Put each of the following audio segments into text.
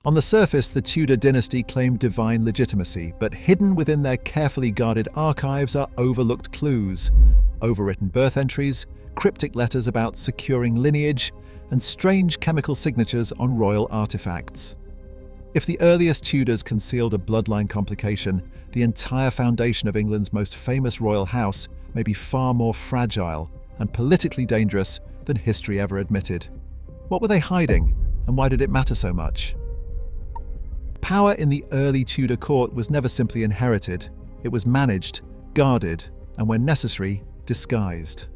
On the surface, the Tudor dynasty claimed divine legitimacy, but hidden within their carefully guarded archives are overlooked clues, overwritten birth entries, cryptic letters about securing lineage, and strange chemical signatures on royal artifacts. If the earliest Tudors concealed a bloodline complication, the entire foundation of England's most famous royal house may be far more fragile and politically dangerous than history ever admitted. What were they hiding, and why did it matter so much? Power in the early Tudor court was never simply inherited. It was managed, guarded, and when necessary, disguised.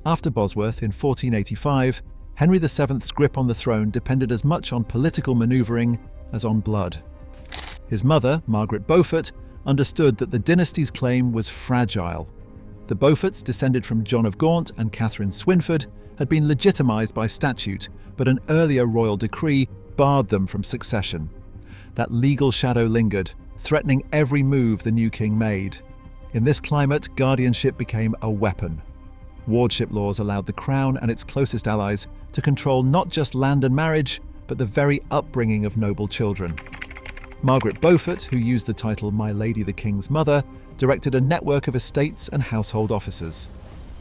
After Bosworth in 1485, Henry VII's grip on the throne depended as much on political maneuvering as on blood. His mother, Margaret Beaufort, understood that the dynasty's claim was fragile. The Beauforts, descended from John of Gaunt and Catherine Swynford, had been legitimised by statute, but an earlier royal decree barred them from succession. That legal shadow lingered, threatening every move the new king made. In this climate, guardianship became a weapon. Wardship laws allowed the crown and its closest allies to control not just land and marriage, but the very upbringing of noble children. Margaret Beaufort, who used the title My Lady the King's Mother, directed a network of estates and household officers.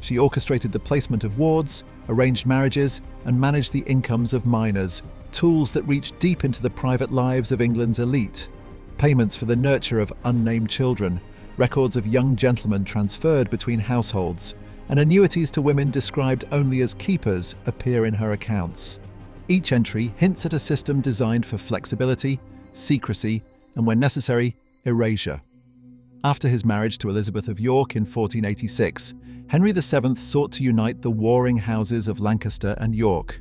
She orchestrated the placement of wards, arranged marriages, and managed the incomes of minors, tools that reached deep into the private lives of England's elite. Payments for the nurture of unnamed children, records of young gentlemen transferred between households, and annuities to women described only as keepers appear in her accounts. Each entry hints at a system designed for flexibility, secrecy, and when necessary, erasure. After his marriage to Elizabeth of York in 1486, Henry VII sought to unite the warring houses of Lancaster and York.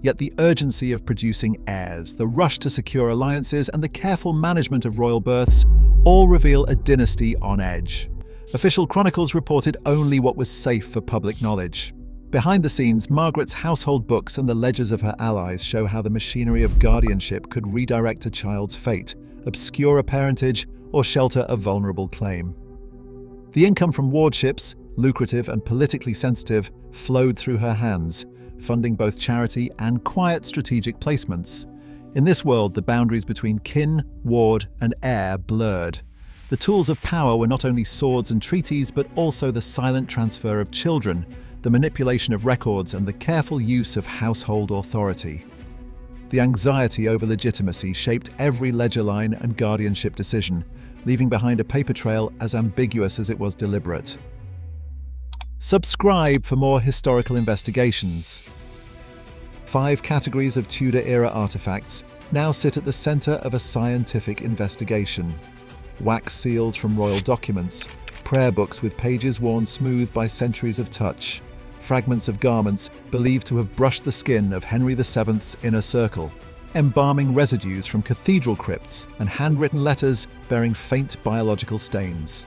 Yet the urgency of producing heirs, the rush to secure alliances, and the careful management of royal births all reveal a dynasty on edge. Official chronicles reported only what was safe for public knowledge. Behind the scenes, Margaret's household books and the ledgers of her allies show how the machinery of guardianship could redirect a child's fate, obscure a parentage, or shelter a vulnerable claim. The income from wardships, lucrative and politically sensitive, flowed through her hands, funding both charity and quiet strategic placements. In this world, the boundaries between kin, ward, and heir blurred. The tools of power were not only swords and treaties, but also the silent transfer of children, the manipulation of records, and the careful use of household authority. The anxiety over legitimacy shaped every ledger line and guardianship decision, leaving behind a paper trail as ambiguous as it was deliberate. Subscribe for more historical investigations. 5 categories of Tudor-era artifacts now sit at the center of a scientific investigation. Wax seals from royal documents, prayer books with pages worn smooth by centuries of touch, fragments of garments believed to have brushed the skin of Henry VII's inner circle, embalming residues from cathedral crypts, and handwritten letters bearing faint biological stains.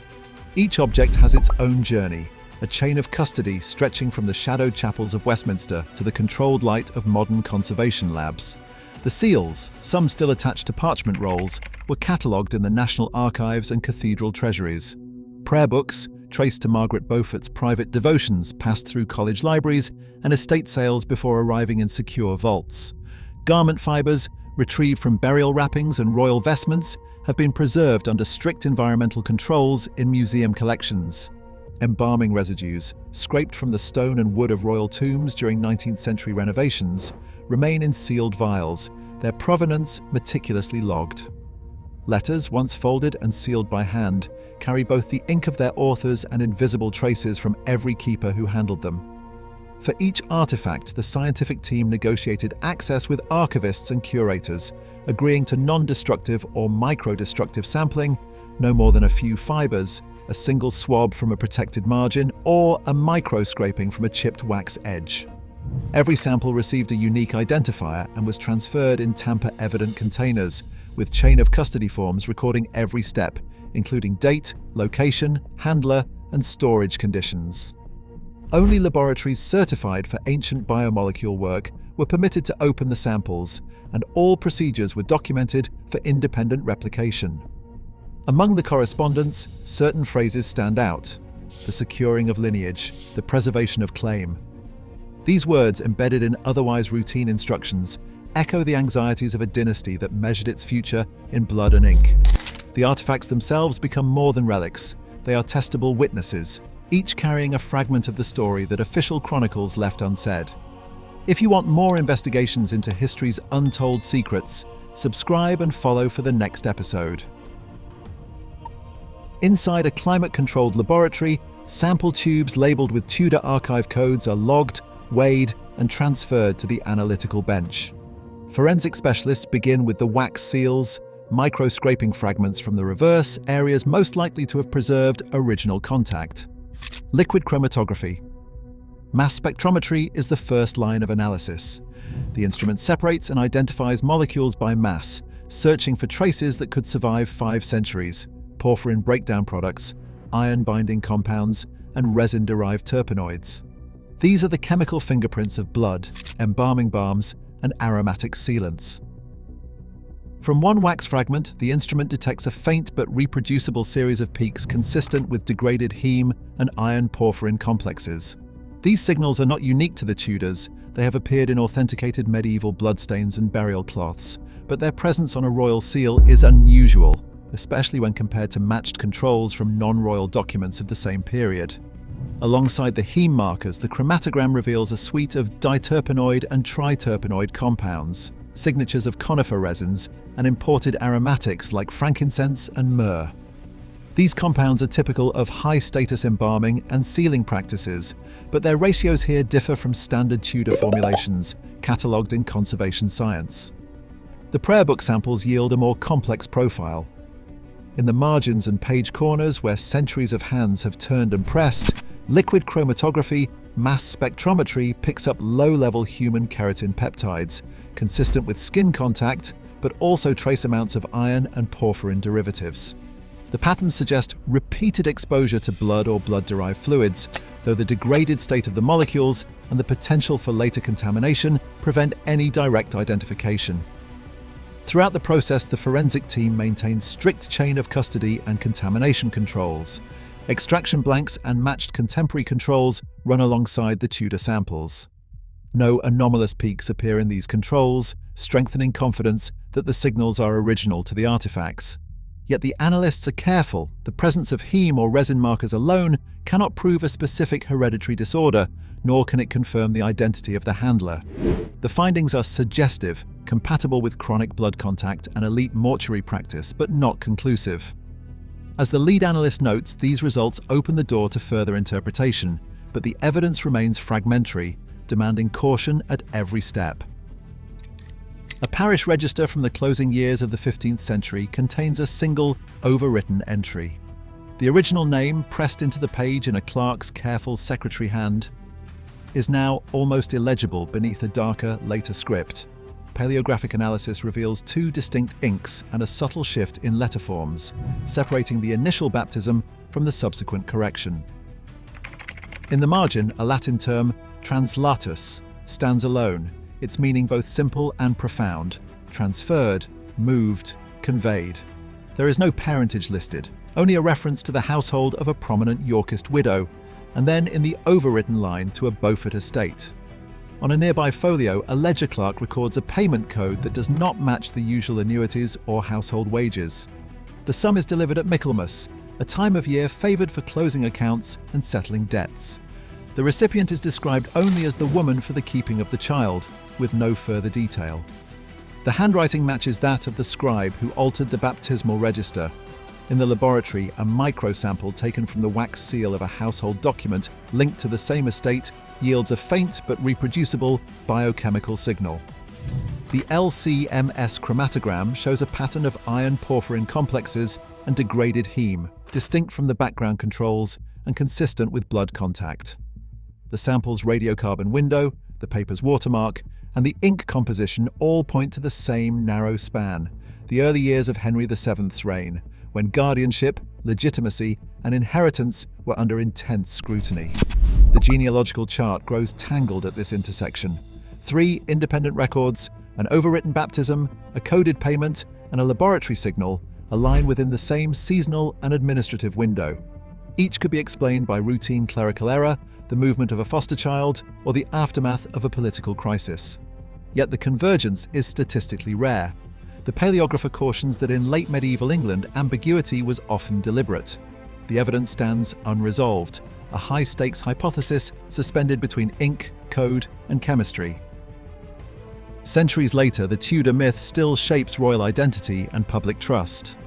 Each object has its own journey, a chain of custody stretching from the shadowed chapels of Westminster to the controlled light of modern conservation labs. The seals, some still attached to parchment rolls, were catalogued in the National Archives and cathedral treasuries. Prayer books, traced to Margaret Beaufort's private devotions, passed through college libraries and estate sales before arriving in secure vaults. Garment fibres, retrieved from burial wrappings and royal vestments, have been preserved under strict environmental controls in museum collections. Embalming residues, scraped from the stone and wood of royal tombs during 19th century renovations, remain in sealed vials, their provenance meticulously logged. Letters, once folded and sealed by hand, carry both the ink of their authors and invisible traces from every keeper who handled them. For each artifact, the scientific team negotiated access with archivists and curators, agreeing to non-destructive or micro-destructive sampling, no more than a few fibers, a single swab from a protected margin, or a micro-scraping from a chipped wax edge. Every sample received a unique identifier and was transferred in tamper-evident containers, with chain of custody forms recording every step, including date, location, handler, and storage conditions. Only laboratories certified for ancient biomolecule work were permitted to open the samples, and all procedures were documented for independent replication. Among the correspondence, certain phrases stand out: the securing of lineage, the preservation of claim. These words, embedded in otherwise routine instructions, echo the anxieties of a dynasty that measured its future in blood and ink. The artifacts themselves become more than relics. They are testable witnesses, each carrying a fragment of the story that official chronicles left unsaid. If you want more investigations into history's untold secrets, subscribe and follow for the next episode. Inside a climate-controlled laboratory, sample tubes labeled with Tudor archive codes are logged, weighed, and transferred to the analytical bench. Forensic specialists begin with the wax seals, micro-scraping fragments from the reverse, areas most likely to have preserved original contact. Liquid chromatography. Mass spectrometry is the first line of analysis. The instrument separates and identifies molecules by mass, searching for traces that could survive 5 centuries: porphyrin breakdown products, iron-binding compounds, and resin-derived terpenoids. These are the chemical fingerprints of blood, embalming balms, and aromatic sealants. From one wax fragment, the instrument detects a faint but reproducible series of peaks consistent with degraded heme and iron-porphyrin complexes. These signals are not unique to the Tudors. They have appeared in authenticated medieval bloodstains and burial cloths, but their presence on a royal seal is unusual, especially when compared to matched controls from non-royal documents of the same period. Alongside the heme markers, the chromatogram reveals a suite of diterpenoid and triterpenoid compounds, signatures of conifer resins, and imported aromatics like frankincense and myrrh. These compounds are typical of high-status embalming and sealing practices, but their ratios here differ from standard Tudor formulations catalogued in conservation science. The prayer book samples yield a more complex profile. In the margins and page corners where centuries of hands have turned and pressed, liquid chromatography, mass spectrometry picks up low-level human keratin peptides, consistent with skin contact, but also trace amounts of iron and porphyrin derivatives. The patterns suggest repeated exposure to blood or blood-derived fluids, though the degraded state of the molecules and the potential for later contamination prevent any direct identification. Throughout the process, the forensic team maintains strict chain of custody and contamination controls. Extraction blanks and matched contemporary controls run alongside the Tudor samples. No anomalous peaks appear in these controls, strengthening confidence that the signals are original to the artifacts. Yet the analysts are careful. The presence of heme or resin markers alone cannot prove a specific hereditary disorder, nor can it confirm the identity of the handler. The findings are suggestive, compatible with chronic blood contact and elite mortuary practice, but not conclusive. As the lead analyst notes, these results open the door to further interpretation, but the evidence remains fragmentary, demanding caution at every step. A parish register from the closing years of the 15th century contains a single, overwritten entry. The original name, pressed into the page in a clerk's careful secretary hand, is now almost illegible beneath a darker, later script. Paleographic analysis reveals 2 distinct inks and a subtle shift in letter forms, separating the initial baptism from the subsequent correction. In the margin, a Latin term, translatus, stands alone, its meaning both simple and profound: transferred, moved, conveyed. There is no parentage listed, only a reference to the household of a prominent Yorkist widow, and then in the overwritten line to a Beaufort estate. On a nearby folio, a ledger clerk records a payment code that does not match the usual annuities or household wages. The sum is delivered at Michaelmas, a time of year favoured for closing accounts and settling debts. The recipient is described only as the woman for the keeping of the child, with no further detail. The handwriting matches that of the scribe who altered the baptismal register. In the laboratory, a microsample taken from the wax seal of a household document linked to the same estate yields a faint but reproducible biochemical signal. The LC-MS chromatogram shows a pattern of iron-porphyrin complexes and degraded heme, distinct from the background controls and consistent with blood contact. The sample's radiocarbon window, the paper's watermark, and the ink composition all point to the same narrow span, the early years of Henry VII's reign, when guardianship, legitimacy, and inheritance were under intense scrutiny. The genealogical chart grows tangled at this intersection. 3 independent records, an overwritten baptism, a coded payment, and a laboratory signal align within the same seasonal and administrative window. Each could be explained by routine clerical error, the movement of a foster child, or the aftermath of a political crisis. yet the convergence is statistically rare. The paleographer cautions that in late medieval England, ambiguity was often deliberate. The evidence stands unresolved, a high-stakes hypothesis suspended between ink, code, and chemistry. Centuries later, the Tudor myth still shapes royal identity and public trust.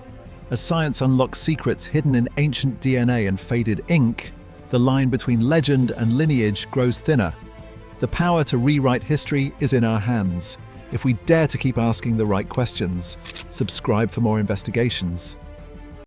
As science unlocks secrets hidden in ancient DNA and faded ink, the line between legend and lineage grows thinner. The power to rewrite history is in our hands, if we dare to keep asking the right questions. Subscribe for more investigations.